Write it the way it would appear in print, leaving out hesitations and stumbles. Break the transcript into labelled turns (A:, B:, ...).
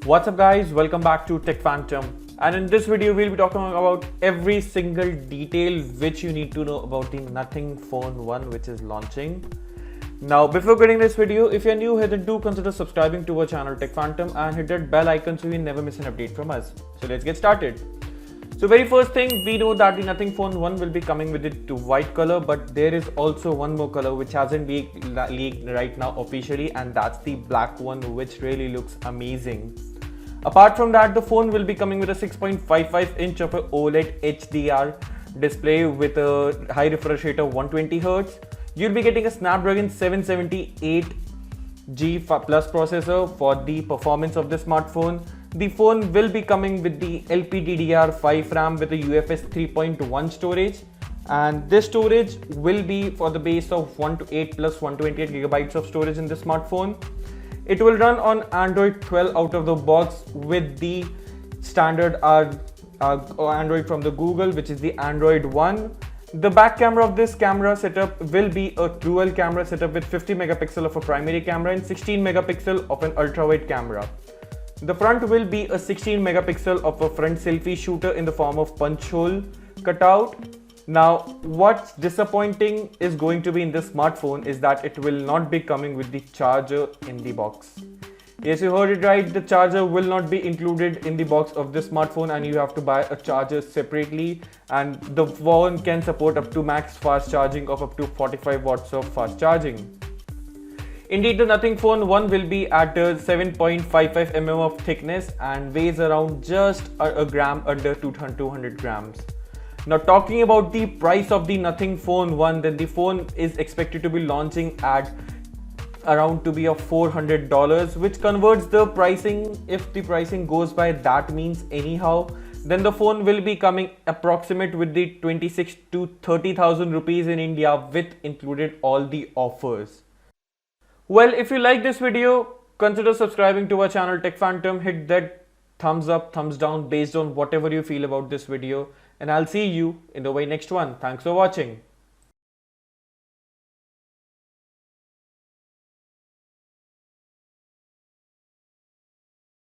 A: What's up guys, welcome back to Tech Phantom, and in this video we'll be talking about every single detail which you need to know about the Nothing Phone 1 which is launching. Now before getting this video, if you're new here then do consider subscribing to our channel Tech Phantom and hit that bell icon so you never miss an update from us. So let's get started. So very first thing, we know that the Nothing Phone 1 will be coming with it to white color, but there is also one more color which hasn't been leaked right now officially, and that's the black one, which really looks amazing. Apart from that, the phone will be coming with a 6.55 inch of a OLED HDR display with a high refresh rate of 120Hz. You'll be getting a Snapdragon 778G Plus processor for the performance of the smartphone. The phone will be coming with the LPDDR5 RAM with a UFS 3.1 storage, and this storage will be for the base of 1 to 8 plus 128 gigabytes of storage in the smartphone. It will run on Android 12 out of the box with the standard Android from the Google, which is the Android 1. The back camera of this camera setup will be a dual camera setup with 50 megapixel of a primary camera and 16 megapixel of an ultra wide camera. The front will be a 16 megapixel of a front selfie shooter in the form of punch hole cutout. Now, what's disappointing is going to be in this smartphone is that it will not be coming with the charger in the box. Yes, you heard it right, the charger will not be included in the box of this smartphone and you have to buy a charger separately, and the phone can support up to max fast charging of up to 45 watts of fast charging. Indeed, the Nothing Phone 1 will be at 7.55 mm of thickness and weighs around just a gram under 200 grams. Now talking about the price of the Nothing Phone 1, then the phone is expected to be launching at around to be of $400, which converts the pricing, if the pricing goes by that means anyhow, then the phone will be coming approximate with the 26 to 30,000 rupees in India with included all the offers. Well, if you like this video, consider subscribing to our channel Tech Phantom. Hit that thumbs up, thumbs down based on whatever you feel about this video, and I'll see you in the very next one. Thanks for watching.